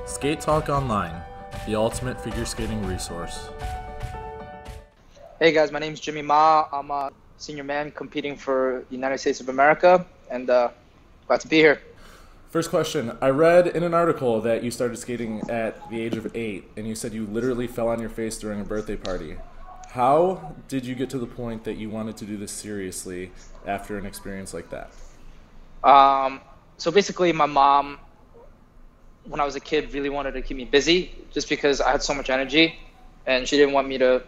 Skate Talk Online, the ultimate figure skating resource. Hey guys, my name's Jimmy Ma. I'm a senior man competing for the United States of America, and glad to be here. First question, I read in an article that you started skating at the age of 8, and you said you literally fell on your face during a birthday party. How did you get to the point that you wanted to do this seriously after an experience like that? So basically my mom, when I was a kid, really wanted to keep me busy just because I had so much energy, and she didn't want me to,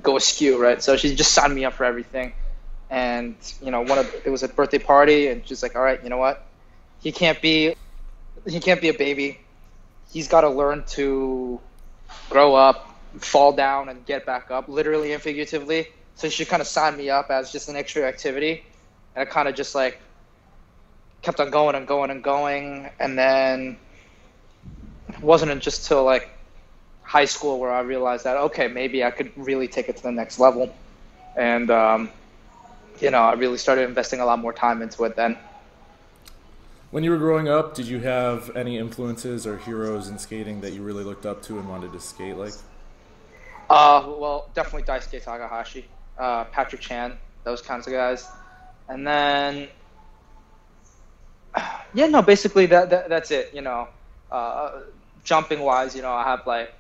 go askew, right? So she just signed me up for everything. And, it was a birthday party, and she's like, all right, you know what? He can't be a baby. He's got to learn to grow up, fall down, and get back up, literally and figuratively. So she kind of signed me up as just an extra activity. And I kind of just like kept on going and going and going. And then it wasn't just till like high school where I realized that, okay, maybe I could really take it to the next level. And, I really started investing a lot more time into it then. When you were growing up, did you have any influences or heroes in skating that you really looked up to and wanted to skate like? Well, definitely Daisuke Takahashi, Patrick Chan, those kinds of guys. And then, basically that's it, jumping wise, I have like,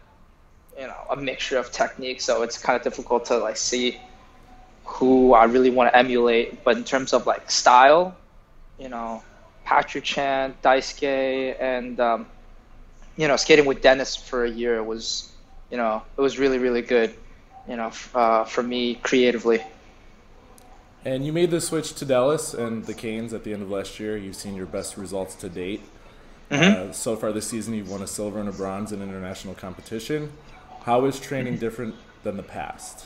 a mixture of techniques, so it's kind of difficult to like see who I really want to emulate. But in terms of like style, Patrick Chan, Daisuke, and skating with Dennis for a year was, it was really, really good, for me creatively. And you made the switch to Dallas and the Canes at the end of last year. You've seen your best results to date. Mm-hmm. So far this season, you've won a silver and a bronze in international competition. How is training different than the past?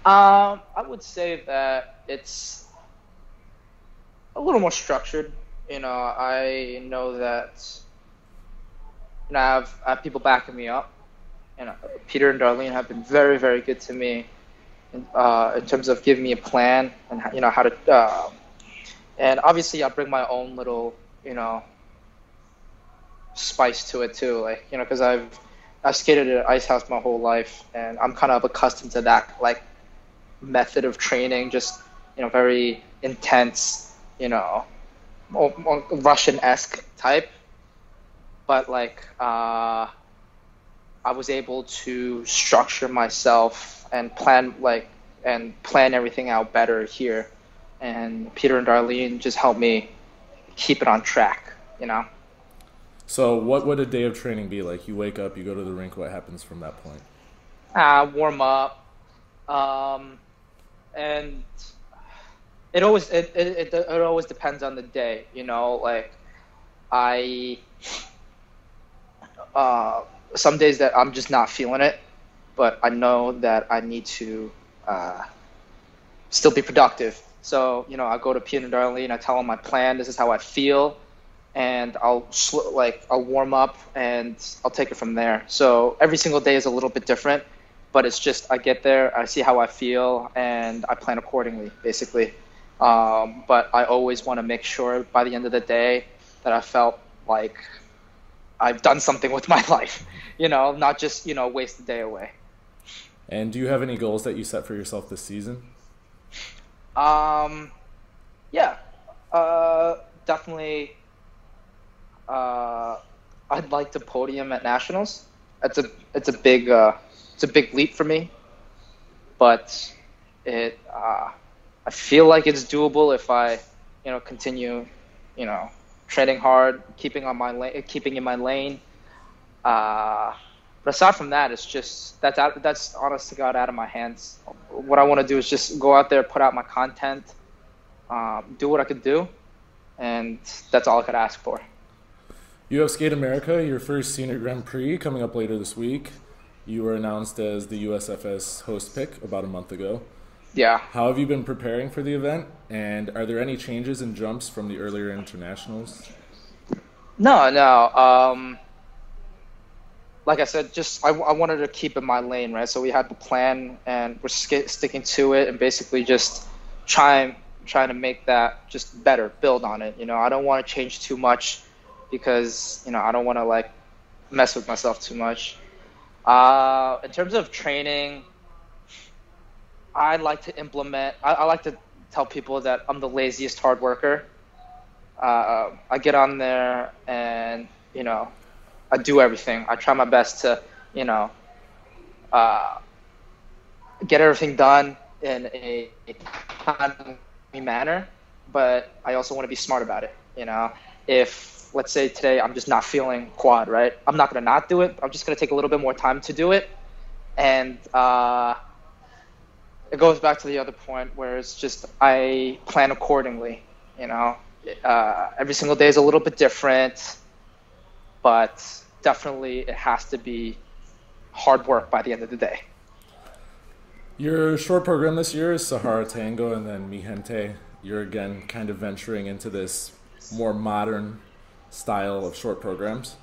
I would say that it's a little more structured. I know that I have people backing me up. Peter and Darlene have been very, very good to me in terms of giving me a plan and how to. And obviously, I bring my own little spice to it too. Like because I've skated at Ice House my whole life, and I'm kind of accustomed to that like method of training, just very intense, Russian-esque type. But like I was able to structure myself and plan everything out better here, and Peter and Darlene just helped me keep it on track. So what would a day of training be like? You wake up, you go to the rink. What happens from that point? Warm up, and it always depends on the day. Like some days that I'm just not feeling it, but I know that I need to still be productive. So I go to Peter and Darlene, I tell them my plan. This is how I feel. And I'll warm up and I'll take it from there. So every single day is a little bit different, but it's just I get there, I see how I feel, and I plan accordingly, basically. But I always want to make sure by the end of the day that I felt like I've done something with my life, not just waste the day away. And do you have any goals that you set for yourself this season? Definitely. I'd like to podium at nationals. It's a big leap for me, but I feel like it's doable if I continue training hard, keeping in my lane. But aside from that, it's just that's honest to God out of my hands. What I want to do is just go out there, put out my content, do what I could do, and that's all I could ask for. You have Skate America, your first senior Grand Prix, coming up later this week. You were announced as the USFS host pick about a month ago. Yeah. How have you been preparing for the event, and are there any changes in jumps from the earlier internationals? No. Like I said, just I wanted to keep in my lane, right? So we had the plan, and we're sticking to it, and basically just trying to make that just better, build on it. I don't want to change too much. because, you know, I don't want to like mess with myself too much. In terms of training, I like to implement. I like to tell people that I'm the laziest hard worker. I get on there and, you know, I do everything. I try my best to, you know, get everything done in a timely manner, but I also want to be smart about it. You know, if let's say today I'm just not feeling quad, right? I'm not going to not do it. I'm just going to take a little bit more time to do it. And it goes back to the other point where it's just I plan accordingly. You know, every single day is a little bit different, but definitely it has to be hard work by the end of the day. Your short program this year is Sahara Tango and then Mi Gente. You're again kind of venturing into this more modern style of short programs.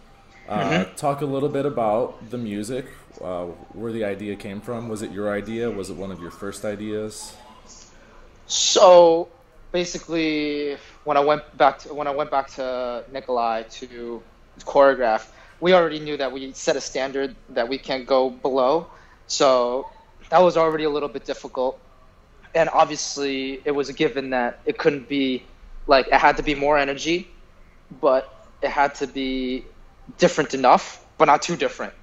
Talk a little bit about the music, where the idea came from. Was it your idea? Was it one of your first ideas? So basically, when I went back to Nikolai to choreograph, we already knew that we set a standard that we can't go below. So that was already a little bit difficult. And obviously, it was a given that it couldn't be, like, it had to be more energy, but it had to be different enough, but not too different.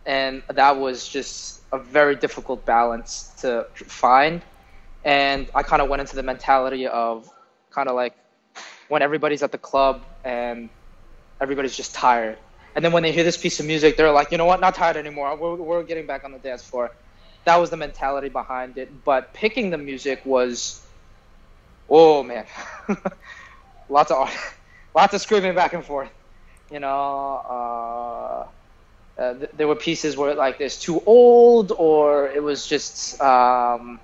And that was just a very difficult balance to find. And I kind of went into the mentality of kind of like when everybody's at the club and everybody's just tired. And then when they hear this piece of music, they're like, you know what, not tired anymore. We're getting back on the dance floor. That was the mentality behind it. But picking the music was, oh man, lots of screaming back and forth. You know, there were pieces where like it's too old, or it was just not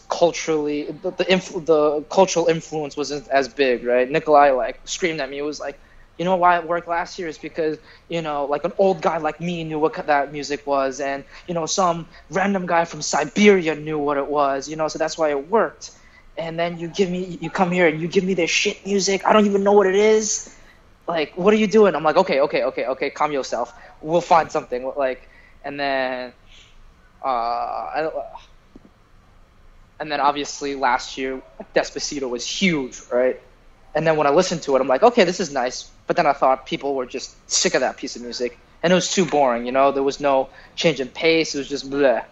culturally. The cultural influence wasn't as big, right? Nikolai like screamed at me. It was like, you know why it worked last year is because, you know, like an old guy like me knew what that music was, and, you know, some random guy from Siberia knew what it was, you know, so that's why it worked. And then you come here and you give me this shit music. I don't even know what it is. Like, what are you doing? I'm like, okay, calm yourself. We'll find something. Like, and then obviously last year, Despacito was huge, right? And then when I listened to it, I'm like, okay, this is nice. But then I thought people were just sick of that piece of music. And it was too boring, you know? There was no change in pace. It was just bleh.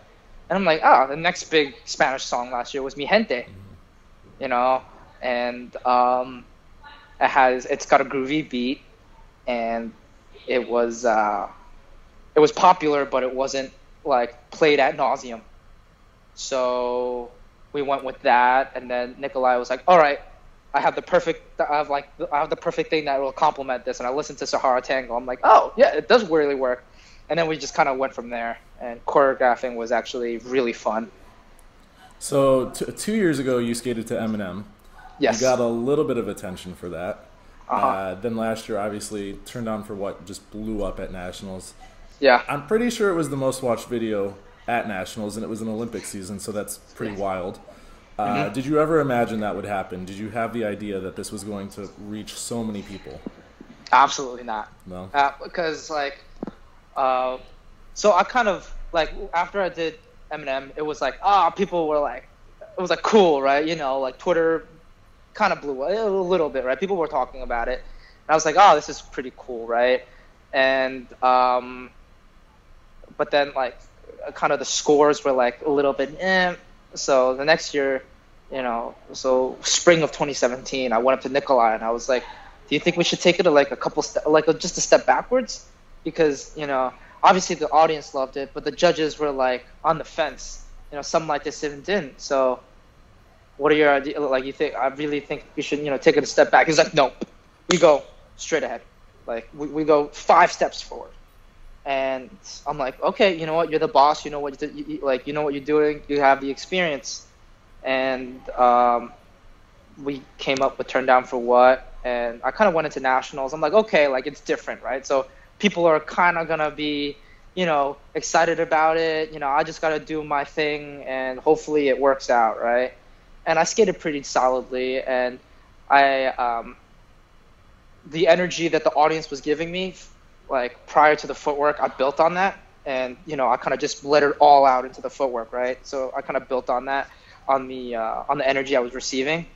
And I'm like, the next big Spanish song last year was Mi Gente, you know? And it's got a groovy beat. And it was popular, but it wasn't, like, played ad nauseum. So we went with that. And then Nikolai was like, all right, I have the perfect thing that will complement this. And I listened to Sahara Tango. I'm like, oh yeah, it does really work. And then we just kind of went from there. And choreographing was actually really fun. So 2 years ago, you skated to Eminem. Yes. You got a little bit of attention for that. Uh-huh. Then last year, obviously, turned on for what just blew up at Nationals. Yeah. I'm pretty sure it was the most watched video at Nationals, and it was an Olympic season, so that's pretty wild. Did you ever imagine that would happen? Did you have the idea that this was going to reach so many people? Absolutely not. No? Because, like, so I kind of, like, after I did Eminem, it was like, people were like, it was like cool, right? You know, like Twitter kind of blew a little bit, right? People were talking about it. And I was like, this is pretty cool, right? And, but then, like, kind of the scores were like a little bit, So the next year, you know, so spring of 2017, I went up to Nikolai and I was like, do you think we should take it like just a step backwards? Because, you know, obviously the audience loved it, but the judges were like on the fence. You know, some liked it, some didn't. So what are your ideas? Like, I really think we should, you know, take it a step back. He's like, no, we go straight ahead. Like, we go 5 steps forward. And I'm like, okay, you know what? You're the boss. You know what you know what you're doing. You have the experience. And we came up with Turn Down for What. And I kind of went into Nationals. I'm like, okay, like it's different, right? So people are kind of gonna be, you know, excited about it. You know, I just gotta do my thing, and hopefully it works out, right? And I skated pretty solidly. And The energy that the audience was giving me, like prior to the footwork, I built on that, and I kind of just let it all out into the footwork, right? So I kind of built on that, on the energy I was receiving,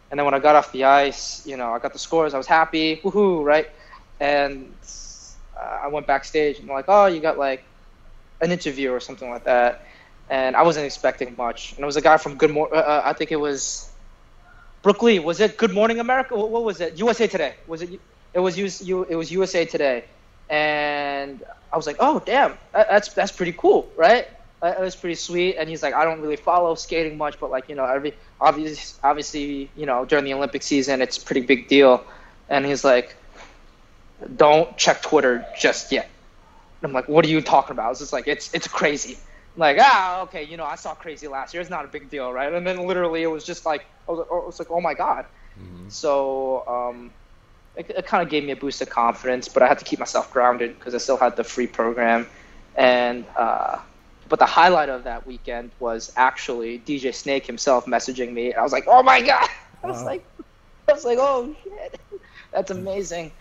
and then when I got off the ice, I got the scores, I was happy, woohoo, right? And I went backstage, and they're like, oh, you got like an interview or something like that, and I wasn't expecting much, and it was a guy from I think it was Brooke Lee. Was it Good Morning America? What was it? USA Today. Was it? It was USA Today, and I was like, oh damn, that's pretty cool, right? It was pretty sweet. And he's like, I don't really follow skating much, but like obviously during the Olympic season, it's a pretty big deal. And he's like, don't check Twitter just yet. And I'm like, what are you talking about? It's just like it's crazy. I'm like, okay, I saw Crazy last year. It's not a big deal, right? And then literally it was just like, I was like, oh my god. Mm-hmm. So it kind of gave me a boost of confidence, but I had to keep myself grounded because I still had the free program. And but the highlight of that weekend was actually DJ Snake himself messaging me. And I was like, oh my god. Wow. I was like, oh shit, that's amazing.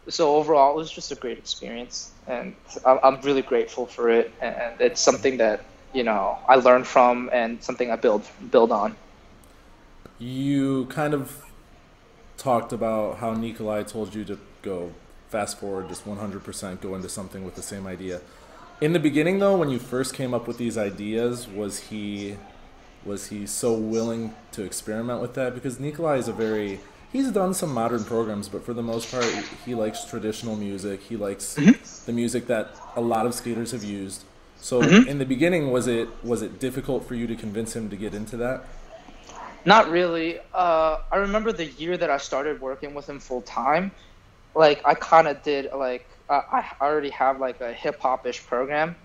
So overall, it was just a great experience, and I'm really grateful for it. And it's something that I learned from, and something I build on. You kind of talked about how Nikolai told you to go fast forward, just 100% go into something with the same idea. In the beginning, though, when you first came up with these ideas, was he so willing to experiment with that? Because Nikolai is he's done some modern programs, but for the most part, he likes traditional music. He likes the music that a lot of skaters have used. So in the beginning, was it difficult for you to convince him to get into that? Not really. I remember the year that I started working with him full time. Like I kind of did like I already have like a hip hop ish program,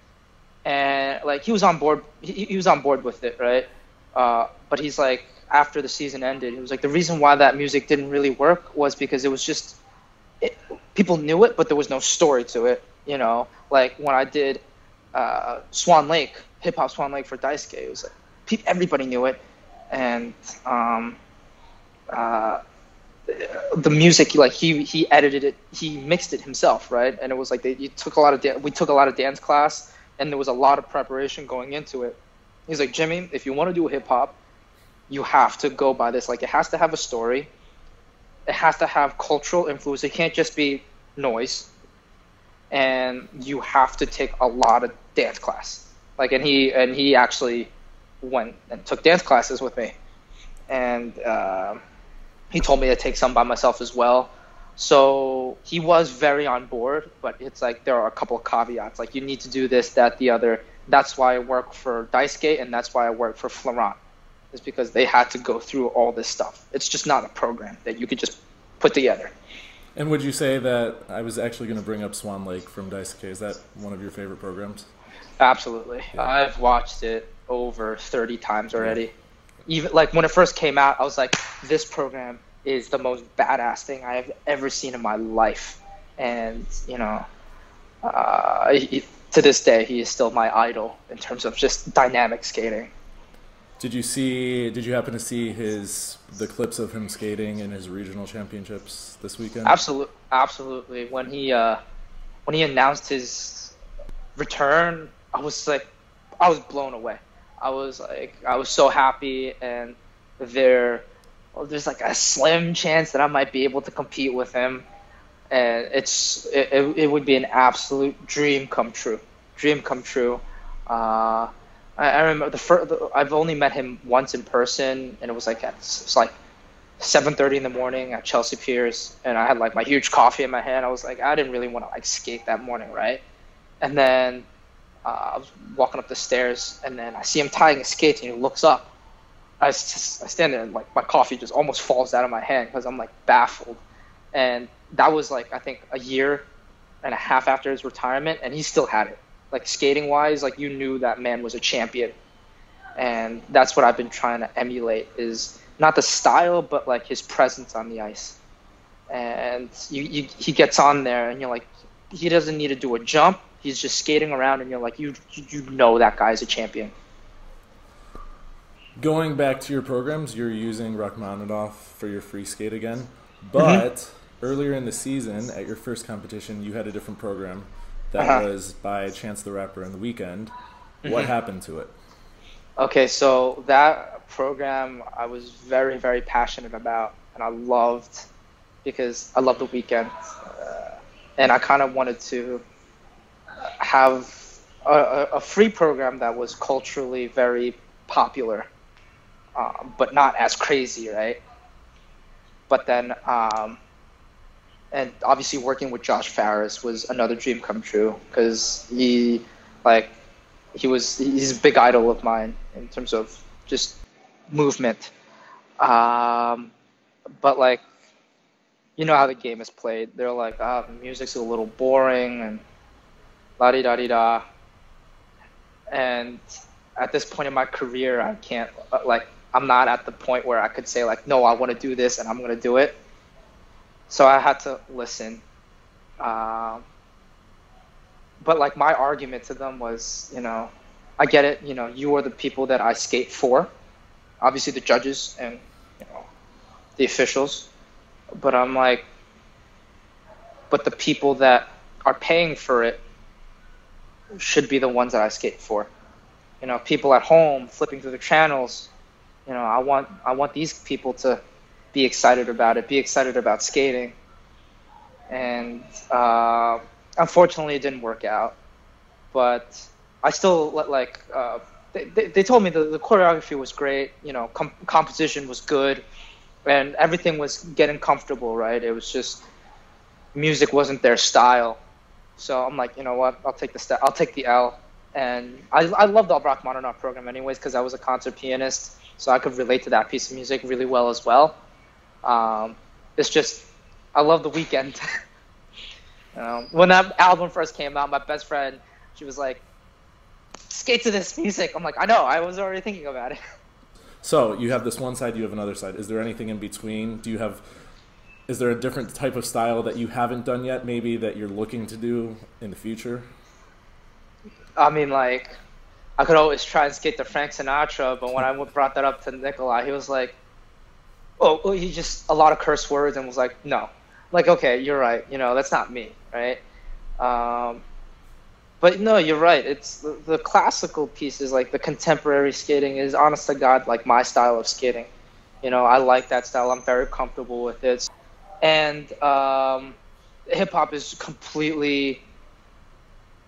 and like he was on board. He was on board with it, right? But he's like, after the season ended, he was like, the reason why that music didn't really work was because it was just people knew it, but there was no story to it. Like when I did Swan Lake, hip hop Swan Lake for Daisuke, it was like everybody knew it, and the music, like he edited it, he mixed it himself, right? And it was like we took a lot of dance class, and there was a lot of preparation going into it. He's like, Jimmy, if you want to do hip hop, you have to go by this. Like, it has to have a story. It has to have cultural influence. It can't just be noise. And you have to take a lot of dance class. Like, and he actually went and took dance classes with me. And he told me to take some by myself as well. So he was very on board, but it's like there are a couple of caveats. Like, you need to do this, that, the other. That's why I work for Daisuke, and that's why I work for Florent. Is because they had to go through all this stuff. It's just not a program that you could just put together. And would you say that, I was actually going to bring up Swan Lake from Daisuke, is that one of your favorite programs? Absolutely. Yeah. I've watched it over 30 times already. Yeah. Even like when it first came out, I was like, this program is the most badass thing I have ever seen in my life. And, to this day, he is still my idol in terms of just dynamic skating. Did you happen to see the clips of him skating in his regional championships this weekend? Absolutely. When he announced his return, I was blown away. I was so happy, and there's like a slim chance that I might be able to compete with him, and it would be an absolute dream come true. I remember I've only met him once in person, and it was like 7:30 in the morning at Chelsea Piers, and I had like my huge coffee in my hand. I was like, I didn't really want to like skate that morning, right? And then I was walking up the stairs, and then I see him tying his skates, and he looks up. I stand there, and like my coffee just almost falls out of my hand because I'm like baffled. And that was like, I think, a year and a half after his retirement, and he still had it. Like, skating wise, like, you knew that man was a champion. And that's what I've been trying to emulate, is not the style, but like his presence on the ice. And he gets on there, and you're like, he doesn't need to do a jump. He's just skating around, and you're like, you know that guy's a champion. Going back to your programs, you're using Rachmaninoff for your free skate again, Hmm. but earlier in the season, at your first competition, you had a different program that Uh-huh. was by Chance the Rapper and the Weekend. What Hmm. happened to it? Okay, so that program I was very, very passionate about, and I loved because I love the weekend, and I kind of wanted to have a free program that was culturally very popular, but not as crazy, right? But then, and obviously working with Josh Farris was another dream come true because like, he's a big idol of mine in terms of just movement. Um, but like, you know how the game is played. They're like, ah, the music's a little boring and la di da di da. And at this point in my career, I can't like, I'm not at the point where I could say like, no, I want to do this and I'm gonna do it. So I had to listen. Um, but like my argument to them was, I get it. You are the people that I skate for, obviously the judges and the officials. But I'm like, but the people that are paying for it should be the ones that I skate for. People at home flipping through the channels. I want these people to be excited about it, be excited about skating. And unfortunately, it didn't work out. But I still like. They told me the choreography was great. Composition was good, and everything was getting comfortable. Right? It was just music wasn't their style. So I'm like, you know what? I'll take the step. I'll take the L. And I love the Rachmaninoff program anyways because I was a concert pianist, so I could relate to that piece of music really well as well. It's just I love the weekend. When that album first came out, my best friend, she was like, "Skate to this music." I'm like, I know. I was already thinking about it. So you have this one side, you have another side. Is there anything in between? Is there a different type of style that you haven't done yet, maybe that you're looking to do in the future? I mean, like, I could always try and skate to Frank Sinatra, but when I brought that up to Nikolai, he was like, "Oh, he just a lot of curse words," and was like, "No." Like, okay, you're right. That's not me, right? Um, but no, you're right. It's the classical pieces, like the contemporary skating, is honest to God like my style of skating. I like that style. I'm very comfortable with it. And hip hop is completely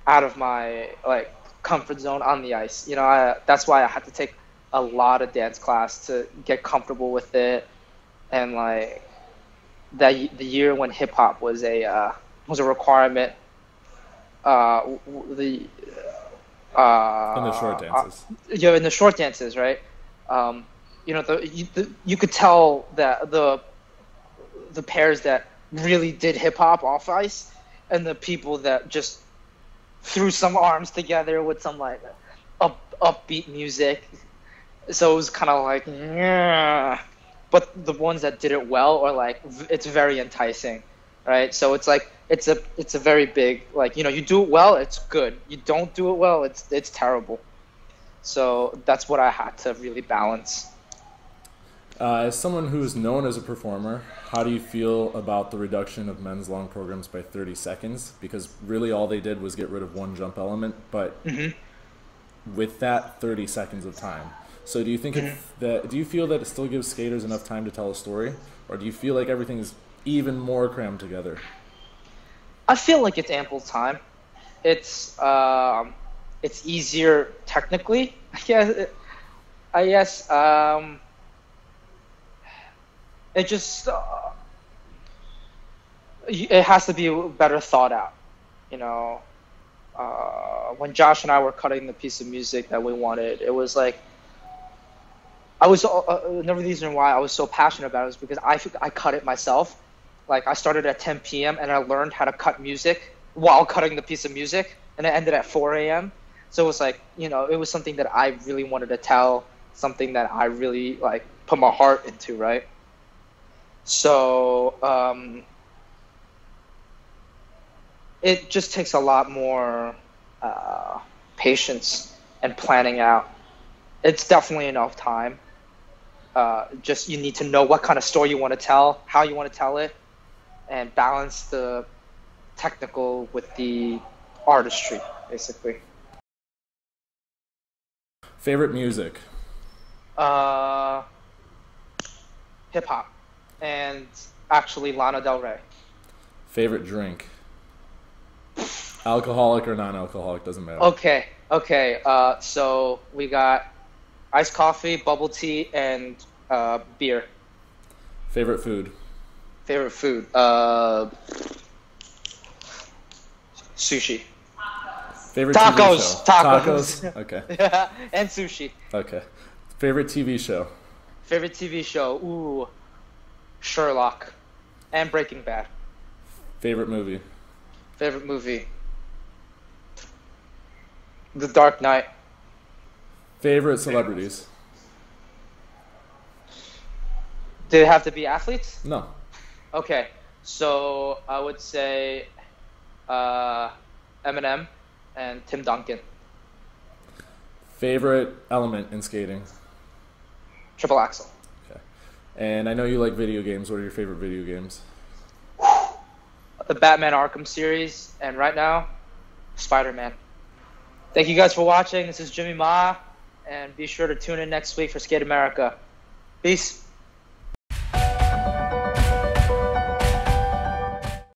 out of my like comfort zone on the ice. That's why I had to take a lot of dance class to get comfortable with it. And like the year when hip hop was a requirement, the In the short dances. in the short dances, right? Um, you could tell that the pairs that really did hip hop off ice, and the people that just threw some arms together with some like upbeat music. So it was kind of like, yeah. But the ones that did it well are like, it's very enticing, right? So it's like it's a very big, like, you do it well, it's good. You don't do it well, it's terrible. So that's what I had to really balance. As someone who is known as a performer, how do you feel about the reduction of men's long programs by 30 seconds? Because really all they did was get rid of one jump element, but Hmm. with that 30 seconds of time. So do you feel that it still gives skaters enough time to tell a story? Or do you feel like everything is even more crammed together? I feel like it's ample time. It's it's easier technically. I guess it just it has to be better thought out. You know, when Josh and I were cutting the piece of music that we wanted, it was like I was another reason why I was so passionate about it was because I cut it myself. Like I started at 10 p.m. and I learned how to cut music while cutting the piece of music, and it ended at 4 a.m. So it was like, it was something that I really wanted to tell, something that I really like put my heart into, right? So it just takes a lot more patience and planning out. It's definitely enough time. Just you need to know what kind of story you want to tell, how you want to tell it, and balance the technical with the artistry, basically. Favorite music? Hip hop, and actually Lana Del Rey. Favorite drink? Alcoholic or non-alcoholic, doesn't matter. Okay. So we got iced coffee, bubble tea, and beer. Favorite food? Favorite food? Sushi. Favorite TV show? Tacos. Okay. Yeah, and sushi. Okay. Favorite TV show? Favorite TV show? Ooh, Sherlock, and Breaking Bad. Favorite movie? Favorite movie? The Dark Knight. Favorite celebrities? Do they have to be athletes? No. Okay, so I would say Eminem and Tim Duncan. Favorite element in skating? Triple axel. Okay. And I know you like video games. What are your favorite video games? The Batman Arkham series, and right now, Spider-Man. Thank you guys for watching. This is Jimmy Ma, and be sure to tune in next week for Skate America. Peace.